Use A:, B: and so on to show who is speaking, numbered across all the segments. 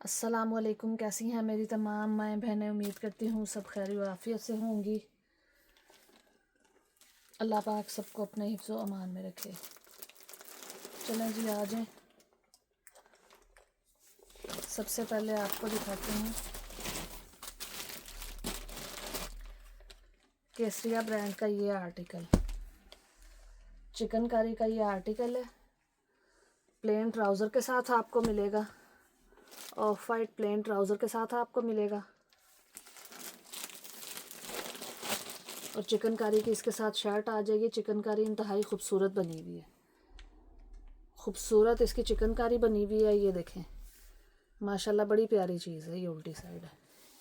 A: अस्सलामुअलैकुम। कैसी हैं मेरी तमाम माएँ बहनें। उम्मीद करती हूँ सब खैर व आफियत से होंगी। अल्लाह पाक सबको अपने हिफ्ज़ व अमान में रखे। चलें जी, आ जाएँ। सबसे पहले आपको दिखाते हैं केसरिया ब्रांड का ये आर्टिकल, चिकनकारी का ये आर्टिकल है। प्लेन ट्राउज़र के साथ आपको मिलेगा, ऑफ वाइट प्लेन ट्राउज़र के साथ आपको मिलेगा और चिकनकारी की इसके साथ शर्ट आ जाएगी। चिकनकारी इंतहाई खूबसूरत बनी हुई है, खूबसूरत इसकी चिकनकारी बनी हुई है। ये देखें माशाल्लाह, बड़ी प्यारी चीज़ है। ये उल्टी साइड है,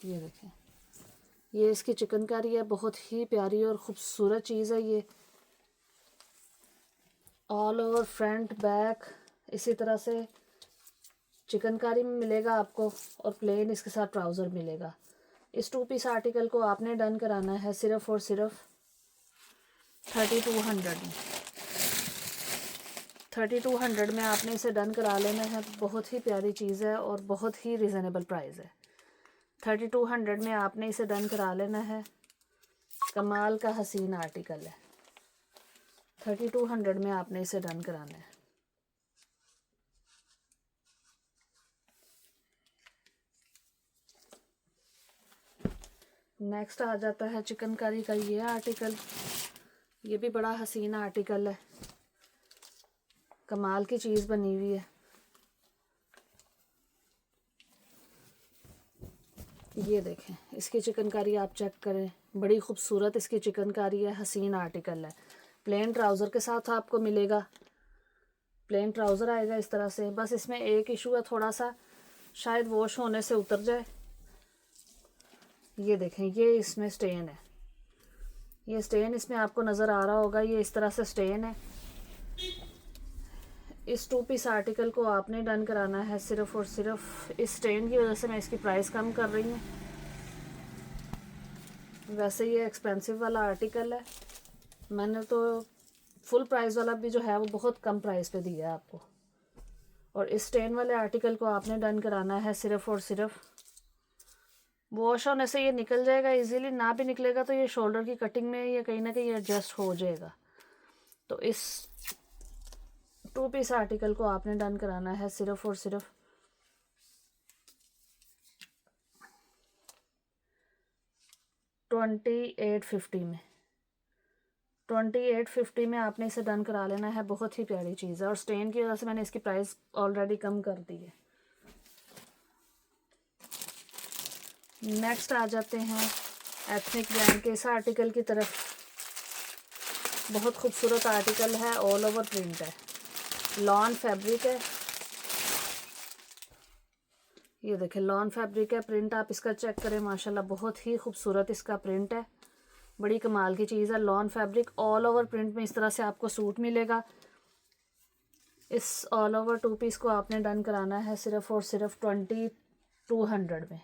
A: ये देखें, ये इसकी चिकनकारी है। बहुत ही प्यारी और ख़ूबसूरत चीज़ है ये। ऑल ओवर फ्रंट बैक इसी तरह से चिकनकारी में मिलेगा आपको और प्लेन इसके साथ ट्राउज़र मिलेगा। इस 2 पीस आर्टिकल को आपने डन कराना है सिर्फ़ और सिर्फ 3200 में। 3200 में आपने इसे डन करा लेना है। बहुत ही प्यारी चीज़ है और बहुत ही रिजनेबल प्राइस है। 3200 में आपने इसे डन करा लेना है। कमाल का हसीन आर्टिकल है। 3200 में आपने इसे डन कराना है। नेक्स्ट आ जाता है चिकनकारी का ये आर्टिकल। ये भी बड़ा हसीन आर्टिकल है, कमाल की चीज़ बनी हुई है। ये देखें, इसकी चिकनकारी आप चेक करें, बड़ी खूबसूरत इसकी चिकनकारी है। हसीन आर्टिकल है। प्लेन ट्राउज़र के साथ आपको मिलेगा। प्लेन ट्राउज़र आएगा इस तरह से। बस इसमें एक इशू है, थोड़ा सा शायद वॉश होने से उतर जाए। ये देखें, ये इसमें स्टेन है। ये स्टेन इसमें आपको नज़र आ रहा होगा, ये इस तरह से स्टेन है। इस 2 पीस आर्टिकल को आपने डन कराना है सिर्फ़ और सिर्फ इस स्टेन की वजह से मैं इसकी प्राइस कम कर रही हूँ। वैसे ये एक्सपेंसिव वाला आर्टिकल है, मैंने तो फुल प्राइस वाला भी जो है वो बहुत कम प्राइस पे दिया है आपको। और इस स्टेन वाले आर्टिकल को आपने डन कराना है सिर्फ़ और सिर्फ, वॉश होने से ये निकल जाएगा इजीली। ना भी निकलेगा तो ये शोल्डर की कटिंग में ये कहीं ना कहीं एडजस्ट हो जाएगा। तो इस 2 पीस आर्टिकल को आपने डन कराना है सिर्फ़ और सिर्फ 2850 में। 2850 में आपने इसे डन करा लेना है। बहुत ही प्यारी चीज़ है और स्टेन की वजह से मैंने इसकी प्राइस ऑलरेडी कम कर दी है। नेक्स्ट आ जाते हैं एथनिक ब्रांड के इस आर्टिकल की तरफ। बहुत खूबसूरत आर्टिकल है, ऑल ओवर प्रिंट है, लॉन फैब्रिक है। ये देखें, लॉन फैब्रिक है। प्रिंट आप इसका चेक करें, माशाल्लाह बहुत ही खूबसूरत इसका प्रिंट है। बड़ी कमाल की चीज़ है। Lawn fabric all over print में इस तरह से आपको सूट मिलेगा। इस ऑल ओवर 2 पीस को आपने डन कराना है सिर्फ़ और सिर्फ 2200 में।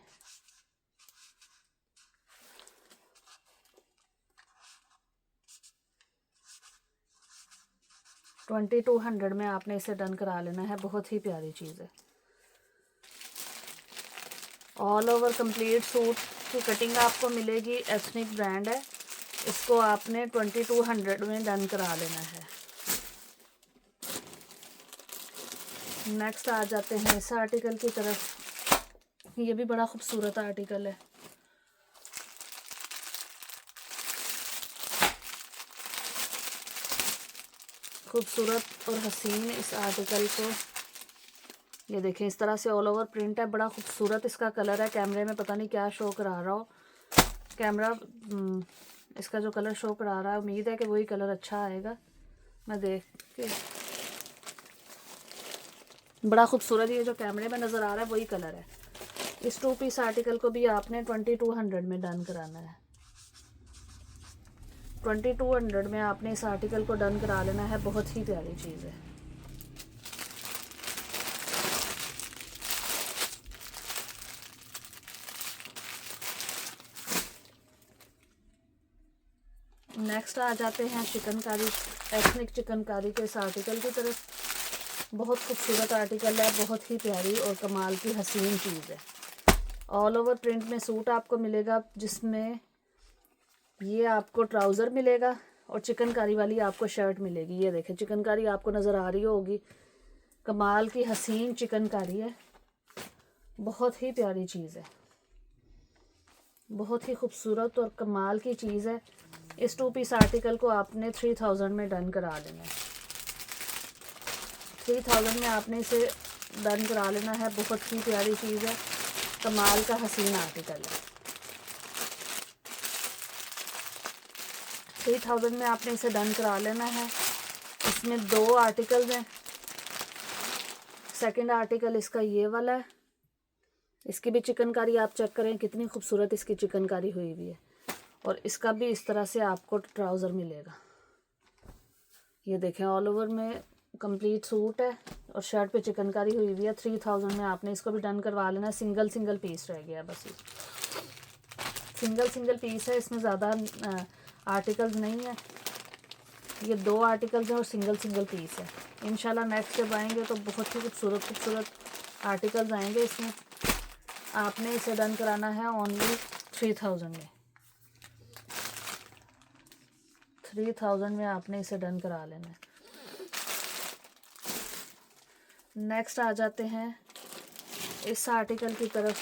A: 2200 में आपने इसे डन करा लेना है। बहुत ही प्यारी चीज़ है। ऑल ओवर कंप्लीट सूट की कटिंग आपको मिलेगी। एथनिक ब्रांड है, इसको आपने 2200 में डन करा लेना है। नेक्स्ट आ जाते हैं इस आर्टिकल की तरफ। ये भी बड़ा खूबसूरत आर्टिकल है। खूबसूरत और हसीन इस आर्टिकल को, ये देखें, इस तरह से ऑल ओवर प्रिंट है। बड़ा खूबसूरत इसका कलर है। कैमरे में पता नहीं क्या शो करा रहा हो कैमरा, इसका जो कलर शो करा रहा है, उम्मीद है कि वही कलर अच्छा आएगा। मैं देख के, बड़ा खूबसूरत ये जो कैमरे में नज़र आ रहा है वही कलर है। इस 2 पीस आर्टिकल को भी आपने 2200 में डन कराना है। 2200 में आपने इस आर्टिकल को डन करा लेना है। बहुत ही प्यारी चीज़ है। नेक्स्ट आ जाते हैं चिकनकारी, एथनिक चिकनकारी के इस आर्टिकल की तरफ। बहुत खूबसूरत आर्टिकल है, बहुत ही प्यारी और कमाल की हसीन चीज़ है। ऑल ओवर प्रिंट में सूट आपको मिलेगा, जिसमें ये आपको ट्राउज़र मिलेगा और चिकनकारी वाली आपको शर्ट मिलेगी। ये देखें, चिकनकारी आपको नज़र आ रही होगी, कमाल की हसीन चिकनकारी है, बहुत ही प्यारी चीज़ है, बहुत ही खूबसूरत और कमाल की चीज़ है। इस 2 पीस आर्टिकल को आपने 3000 में डन करा लेना है। 3000 में आपने इसे डन करा लेना है। बहुत ही प्यारी चीज़ है, कमाल का हसीन आर्टिकल है। 3000 में आपने इसे डन करा लेना है। इसमें 2 आर्टिकल्स हैं। सेकंड आर्टिकल इसका ये वाला है, इसकी भी चिकनकारी आप चेक करें, कितनी खूबसूरत इसकी चिकनकारी हुई हुई है। और इसका भी इस तरह से आपको ट्राउज़र मिलेगा। ये देखें, ऑल ओवर में कंप्लीट सूट है और शर्ट पे चिकनकारी हुई हुई है। 3000 में आपने इसको भी डन करवा लेना है। सिंगल पीस रह गया बस, सिंगल पीस है, इसमें ज़्यादा आर्टिकल्स नहीं है। ये 2 आर्टिकल्स हैं और सिंगल पीस है। इंशाल्लाह नेक्स्ट जब आएंगे तो बहुत ही खूबसूरत आर्टिकल्स आएंगे इसमें। आपने इसे डन कराना है ओनली 3000 में। 3000 में आपने इसे डन करा लेना है। नेक्स्ट आ जाते हैं इस आर्टिकल की तरफ।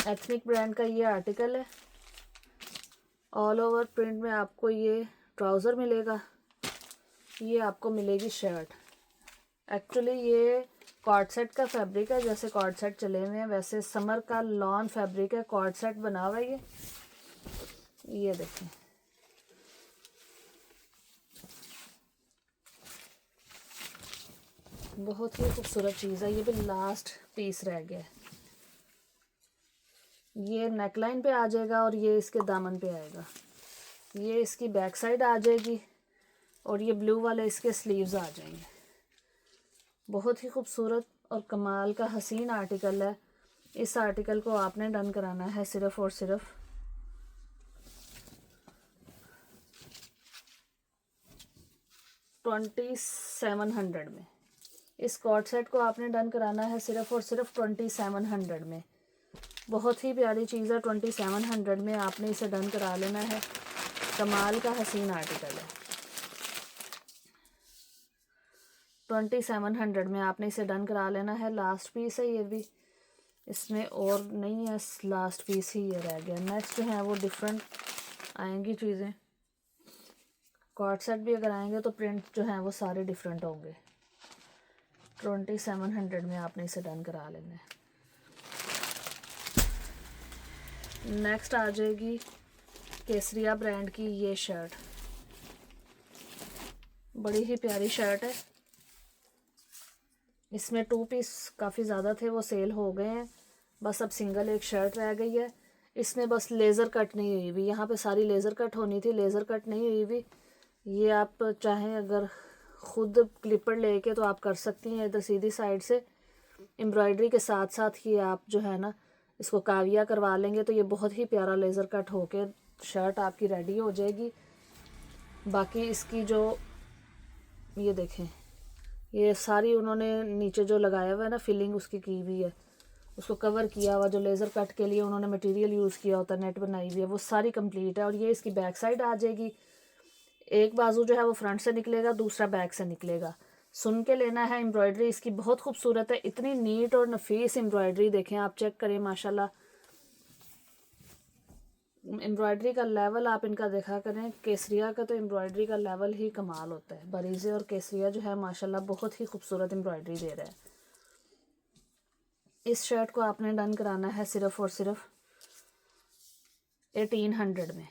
A: एथनिक ब्रांड का ये आर्टिकल है। ऑल ओवर प्रिंट में आपको ये ट्राउज़र मिलेगा, ये आपको मिलेगी शर्ट। एक्चुअली ये कॉर्ड सेट का फैब्रिक है, जैसे कॉर्ड सेट चले हुए हैं वैसे समर का लॉन फैब्रिक है, कॉर्ड सेट बना हुआ है ये देखें। बहुत ही खूबसूरत चीज़ है। ये भी लास्ट पीस रह गया है। ये नेकलाइन पे आ जाएगा और ये इसके दामन पे आएगा। ये इसकी बैक साइड आ जाएगी और ये ब्लू वाले इसके स्लीव्स आ जाएंगे। बहुत ही खूबसूरत और कमाल का हसीन आर्टिकल है। इस आर्टिकल को आपने डन कराना है सिर्फ़ और सिर्फ 2700 में। इस कॉर्ड सेट को आपने डन कराना है सिर्फ़ और सिर्फ 2700 में। बहुत ही प्यारी चीज़ है। 2700 में आपने इसे डन करा लेना है। कमाल का हसीन आर्टिकल है। 2700 में आपने इसे डन करा लेना है। लास्ट पीस है ये भी, इसमें और नहीं है, लास्ट पीस ही ये रह गया। नेक्स्ट जो है वो डिफरेंट आएंगी चीज़ें। कॉर्ड सेट भी अगर आएंगे तो प्रिंट जो है वो सारे डिफरेंट होंगे। 2700 में आपने इसे डन करा लेना है। नेक्स्ट आ जाएगी केसरिया ब्रांड की ये शर्ट। बड़ी ही प्यारी शर्ट है। इसमें 2 पीस काफ़ी ज़्यादा थे, वो सेल हो गए हैं। बस अब सिंगल एक शर्ट रह गई है। इसमें बस लेज़र कट नहीं हुई हुई, यहाँ पे सारी लेज़र कट होनी थी, लेज़र कट नहीं हुई हुई। ये आप चाहें अगर ख़ुद क्लिपर लेके तो आप कर सकती हैं इधर सीधी साइड से। एम्ब्रॉयडरी के साथ साथ ही आप जो है ना इसको काविया करवा लेंगे तो ये बहुत ही प्यारा लेज़र कट होके शर्ट आपकी रेडी हो जाएगी। बाकी इसकी जो ये देखें, ये सारी उन्होंने नीचे जो लगाया हुआ है ना फिलिंग उसकी की हुई है, उसको कवर किया हुआ जो लेज़र कट के लिए उन्होंने मटेरियल यूज़ किया होता है, नेट बनाई हुई है, वो सारी कंप्लीट है। और ये इसकी बैक साइड आ जाएगी। एक बाजू जो है वो फ्रंट से निकलेगा, दूसरा बैक से निकलेगा। सुन के लेना है। एम्ब्रॉयडरी इसकी बहुत खूबसूरत है, इतनी नीट और नफीस एम्ब्रॉयडरी देखें आप, चेक करें माशाल्लाह। एम्ब्रॉयडरी का लेवल आप इनका देखा करें। केसरिया का तो एम्ब्रॉयडरी का लेवल ही कमाल होता है। बरीज़े और केसरिया जो है माशाल्लाह बहुत ही खूबसूरत एम्ब्रॉयडरी दे रहा है। इस शर्ट को आपने डन कराना है सिर्फ़ और सिर्फ 1800 में।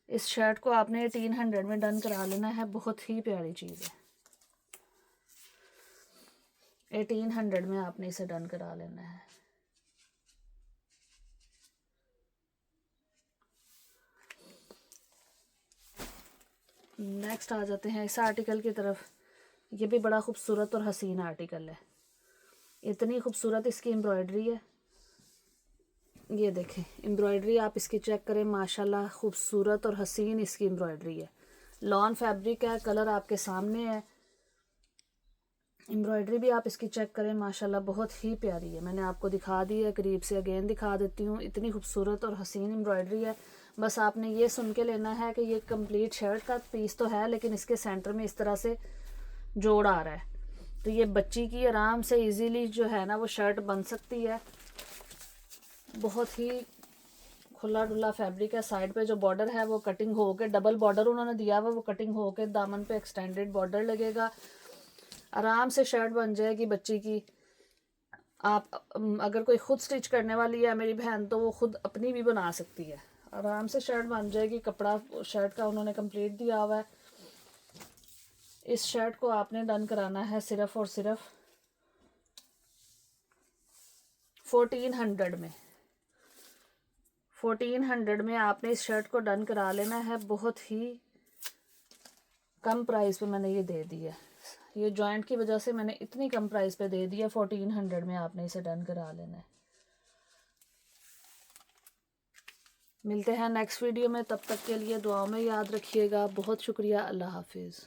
A: इस शर्ट को आपने 1800 में डन करा लेना है। बहुत ही प्यारी चीज़ है। 1800 में आपने इसे डन करा लेना है। नेक्स्ट आ जाते हैं इस आर्टिकल की तरफ। ये भी बड़ा खूबसूरत और हसीन आर्टिकल है। इतनी खूबसूरत इसकी एम्ब्रॉयडरी है। ये देखें एम्ब्रॉयडरी आप इसकी चेक करें माशाल्लाह, खूबसूरत और हसीन इसकी एम्ब्रॉयडरी है। लॉन फैब्रिक है, कलर आपके सामने है। एम्ब्रॉयडरी भी आप इसकी चेक करें, माशाल्लाह बहुत ही प्यारी है। मैंने आपको दिखा दी है, करीब से अगेन दिखा देती हूँ। इतनी खूबसूरत और हसीन एम्ब्रॉयडरी है। बस आपने ये सुन के लेना है कि ये कंप्लीट शर्ट का पीस तो है, लेकिन इसके सेंटर में इस तरह से जोड़ आ रहा है, तो ये बच्ची की आराम से इजीली जो है ना वो शर्ट बन सकती है। बहुत ही खुला डुला फैब्रिक है। साइड पे जो बॉर्डर है वो कटिंग हो के, डबल बॉर्डर उन्होंने दिया हुआ, वो कटिंग हो के दामन पे एक्सटेंडेड बॉर्डर लगेगा। आराम से शर्ट बन जाएगी बच्ची की। आप अगर कोई खुद स्टिच करने वाली है मेरी बहन, तो वो खुद अपनी भी बना सकती है। आराम से शर्ट बन जाएगी। कपड़ा शर्ट का उन्होंने कंप्लीट दिया हुआ है। इस शर्ट को आपने डन कराना है सिर्फ और सिर्फ 1400 में। 1400 में आपने इस शर्ट को डन करा लेना है। बहुत ही कम प्राइस पे मैंने ये दे दी है। ये जॉइंट की वजह से मैंने इतनी कम प्राइस पे दे दी है। 1400 में आपने इसे डन करा लेना है। मिलते हैं नेक्स्ट वीडियो में, तब तक के लिए दुआओं में याद रखिएगा। बहुत शुक्रिया। अल्लाह हाफिज़।